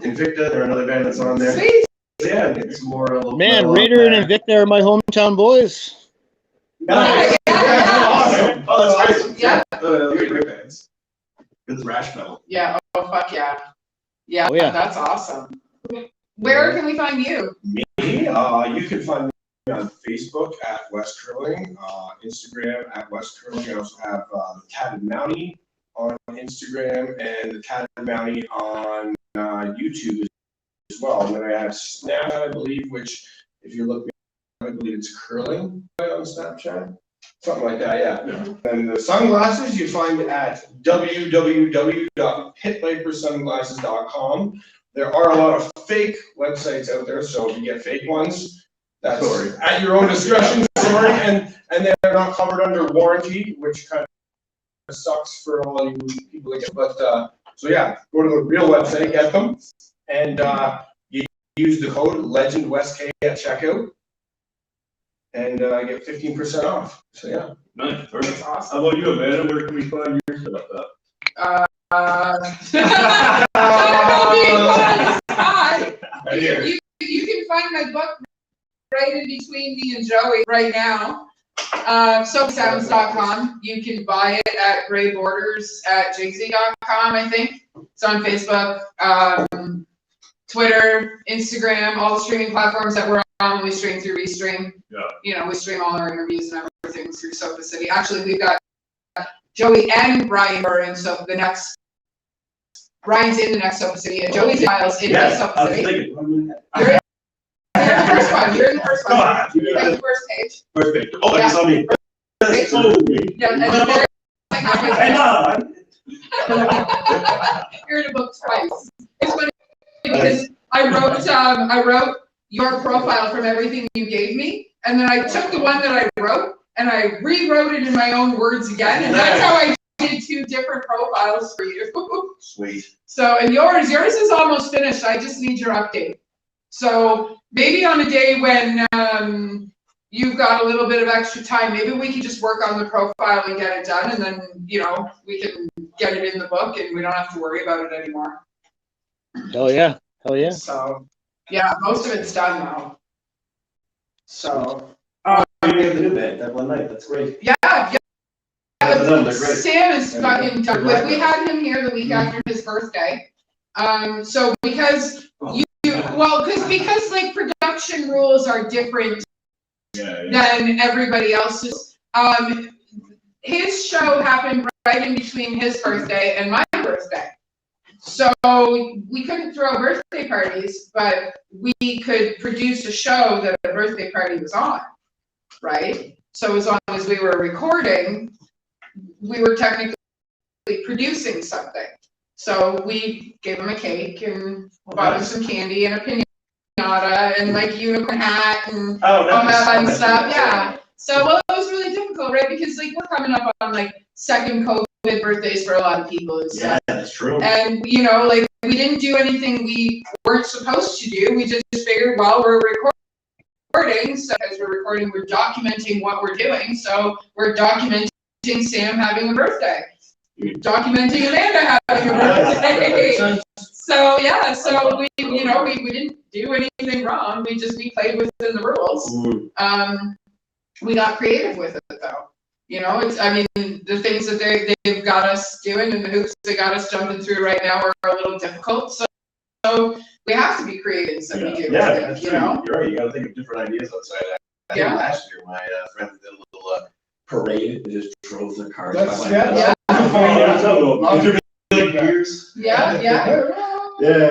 Invicta, they're another band that's on there. Sweet. Yeah, it's more local. Man, Raider and Invicta are my hometown boys. Yeah. Awesome. Oh, that's awesome. Yeah. They're great bands. Good thrash metal. Yeah. Oh, fuck yeah. Yeah, Oh, yeah. that's awesome. Where can we find you? Me, you can find me on Facebook at West Kerling, Instagram at West Kerling. I also have the Tatted Mountie on Instagram and the Tatted Mountie on YouTube as well. And then I have Snap, I believe, which if you look, I believe it's Kerling on Snapchat. Something like that, yeah. And the sunglasses you find at www.pitvipersunglasses.com. There are a lot of fake websites out there, so if you get fake ones, that's at your own discretion. Sorry, and they're not covered under warranty, which kind of sucks for all you people that get. But so yeah, go to the real website, get them, and you use the code LegendWestK at checkout, and get 15% off. So yeah. Nice, perfect. Awesome. How about you, Amanda? Where can we find your stuff at? You can find my book right in between me and Joey right now. SoapSounds.com. You can buy it at Gray Borders at Jigsy.com, I think. It's on Facebook, Twitter, Instagram, all the streaming platforms that we're on. We stream through Restream. Yeah. You know, we stream all our interviews and everything through Soap City. Actually, we've got Joey and Brian are in the next. Brian's in the next Soap City, and Joey's Miles in the Soap City. You're in the first one. You're in the first one. You're in the first page. First page. Oh, that's on me. Page. Yeah, and then you're in a book twice. It's funny because I wrote your profile from everything you gave me, and then I took the one that I wrote and I rewrote it in my own words again, and that's how I did 2 different profiles for you. Sweet. So, and yours is almost finished. I just need your update. So maybe on a day when you've got a little bit of extra time, maybe we can just work on the profile and get it done, and then, you know, we can get it in the book and we don't have to worry about it anymore. Hell yeah. Hell yeah. So, yeah, most of it's done now. So. You able to do that one night. That's great. Yeah. They're great. Sam is fucking done with. We had him here the week after his birthday. So because because like production rules are different than everybody else's. His show happened right in between his birthday and my birthday. So we couldn't throw birthday parties, but we could produce a show that a birthday party was on, right? So as long as we were recording, we were technically producing something. So we gave him a cake and bought him some candy and a pinata and like unicorn hat and all that fun stuff. Yeah. So well, it was really difficult, right? Because like we're coming up on like second COVID birthdays for a lot of people and stuff. Yeah, that's true. And you know, like we didn't do anything we weren't supposed to do. We just figured, well, we're recording, so as we're recording, we're documenting what we're doing. So we're documenting Sam having a birthday, documenting Amanda having a birthday. So yeah, so we didn't do anything wrong. We played within the rules. We got creative with it though. You know, the things that they've got us doing and the hoops they got us jumping through right now are a little difficult. So we have to be creative. So we do. Yeah, that's true. You're right. You got to think of different ideas outside that. I think last year my friends did a little parade. They just drove their cars. Yeah,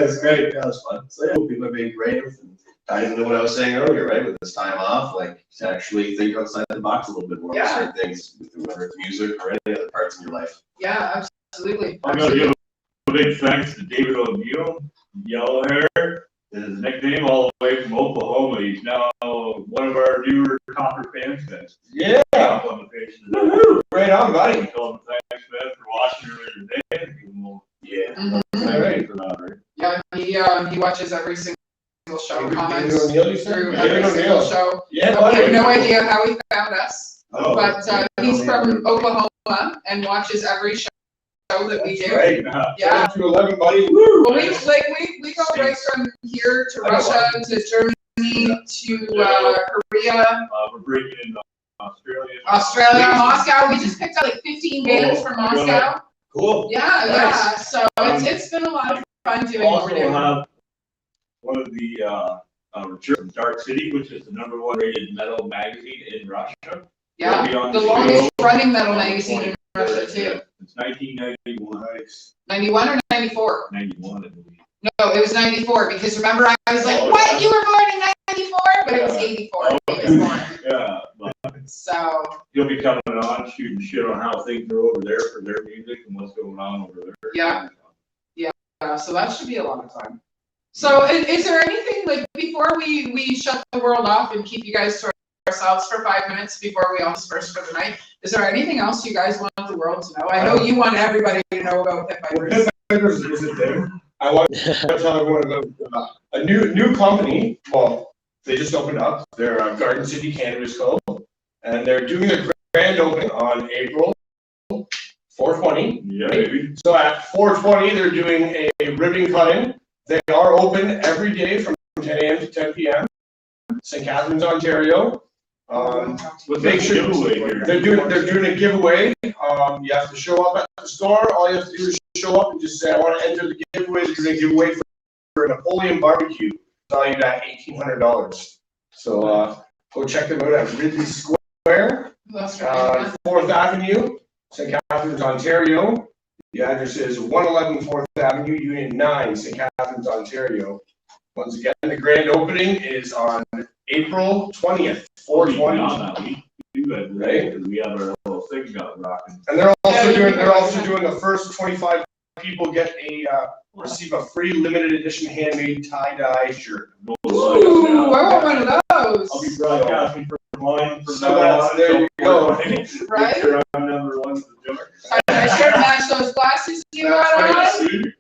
it's great. Yeah, it was fun. So yeah, people are being creative. And ties into what I was saying earlier, right? With this time off, like to actually think outside the box a little bit more. Certain things, whether it's music or any other parts in your life. Yeah, absolutely. I'm gonna give a big thanks to David O'Neill, Yellow Hair, his nickname, all the way from Oklahoma. He's now one of our newer Copper fans. Yeah. On the page today. Woohoo! Right on, buddy. I told him thanks, man, for watching earlier today. Mm-hmm. All right. Yeah, he watches every single show, comments through every single show. Yeah, I have no idea how he found us, but he's from Oklahoma and watches every show that we do. Right. Yeah. 211, buddy. Woo! Well, we go right from here to Russia to Germany to Korea. We're breaking into Australia. Moscow. We just picked up like 15 bands from Moscow. Cool. Yeah, yeah, so it's been a lot of fun doing what we're Also doing. have one of the, from Dark City, which is the #1 rated metal magazine in Russia. Yeah, Be on the the longest show running metal on the magazine in 23rd. Russia too. It's 1991. 91 or 94? 91, I believe. No, it was 94, because remember I was like, Oh, what, yeah. you were born in 94? But it was 84, he was born. Yeah, but So, he'll be coming on, shooting shit on how things are over there for their music and what's going on over there. Yeah. So that should be a lot of fun. So is there anything, like, before we shut the world off and keep you guys to ourselves for 5 minutes before we all disperse for the night, is there anything else you guys want the world to know? I know you want everybody to know about Pit Vipers. Pit Vipers is a thing. I want to tell everyone about a new company. Well, they just opened up. They're Garden City Cannabis Co. And they're doing a grand opening on April 4/20. Yeah, baby. So at 4/20, they're doing a ribbon cutting. They are open every day from 10 a.m. to 10 p.m. St. Catharines, Ontario. What's Make that sure giveaway here? they're doing a giveaway. You have to show up at the store. All you have to do is show up and just say, I want to enter the giveaway. They're going to give away for a Napoleon barbecue, valued at $1,800. So go check them out at Ridley Square, That's right. 4th Avenue, St. Catharines, Ontario. The address is 111 4th Avenue, Unit 9, St. Catharines, Ontario. Once again, the grand opening is on April 20th, 4/20. Right, because we have our little thing got rocking. And they're also doing the first 25 people receive a free limited edition handmade tie-dye shirt. Ooh, I want one of those. I'll be broadcasting for mine from So now that's- on. there you go. Right? Sure, I'm #1 to do it. I should match those glasses you got on.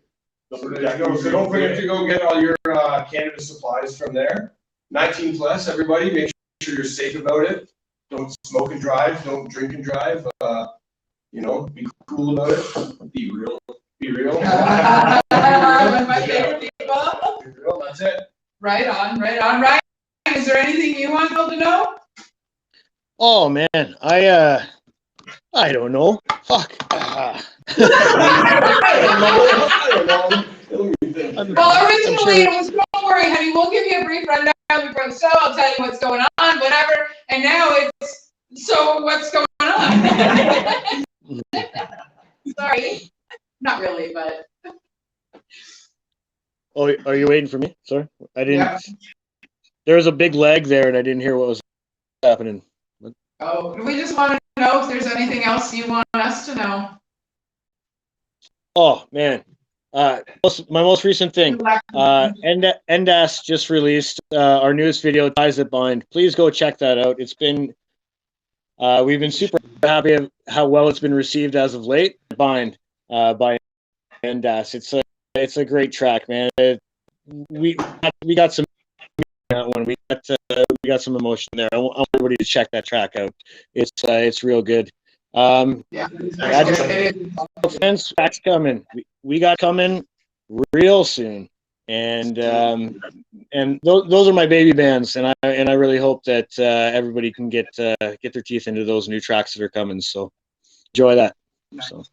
So there you go. So don't forget to go get all your cannabis supplies from there. 19 plus, everybody, make sure you're safe about it. Don't smoke and drive, don't drink and drive, be cool about it. Be real. Be real. One of my favorite people. Be real, that's it. Right on. Ryan, is there anything you want people to know? Oh man, I don't know. Fuck. Well, originally it was, don't worry, honey, we'll give you a brief rundown before the show. I'll tell you what's going on, whatever. And now it's, so what's going on? Sorry. Not really, but. Oh, are you waiting for me? Sorry, I didn't. Yeah. There was a big lag there, and I didn't hear what was happening. Oh, we just want to know if there's anything else you want us to know. Oh man, my most recent thing. Endas just released our newest video, Ties That Bind. Please go check that out. It's been we've been super happy of how well it's been received as of late. Bind by Endas. It's a great track, man. We got some that one. We got some emotion there. I want everybody to check that track out. It's real good. Yeah. Fans, tracks coming. We got coming real soon, and those are my baby bands, and I really hope that everybody can get their teeth into those new tracks that are coming. So enjoy that. So.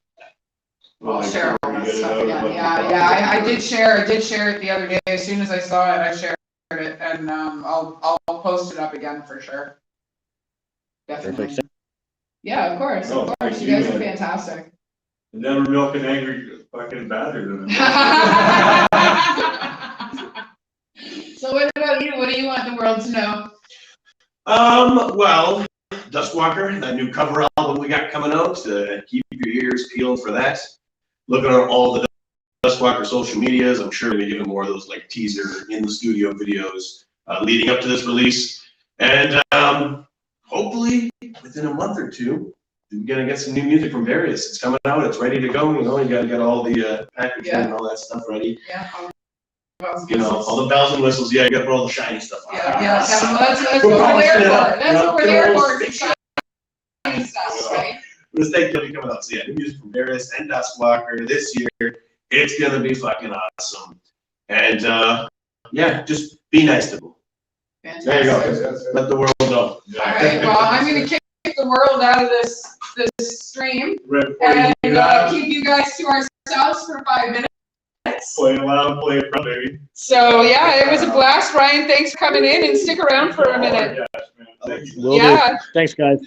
I'll share all that stuff again. Yeah. I did share it the other day. As soon as I saw it, I shared it, and I'll post it up again for sure. Definitely. Perfect. Yeah, of course. You guys are fantastic. Never milk an angry fucking bastard. So what about you? What do you want the world to know? Well, Duskwalker, that new cover album we got coming out, keep your ears peeled for that. Look at all the Duskwalker social medias. I'm sure we're giving more of those like teaser in the studio videos leading up to this release. And hopefully within a month or two, we're gonna get some new music from Various. It's coming out, it's ready to go. You gotta get all the packaging and all that stuff ready. Yeah. All the bells and whistles. Yeah, you gotta put all the shiny stuff on. Yeah. That's what we're there for. That's what we're there for. To shiny stuff, right? This thing will be coming out. So yeah, new music from Various and Duskwalker this year. It's gonna be fucking awesome. And just be nice to people. Fantastic. There you go. Let the world know. All right. Well, I'm gonna kick the world out of this the stream Right before you do and that, keep you guys to ourselves for 5 minutes. play it loud, play it proud, baby. So yeah, it was a blast. Ryan, thanks for coming in and stick around for a minute. Yes, man. Thank you. Will do. Yeah. Thanks, guys.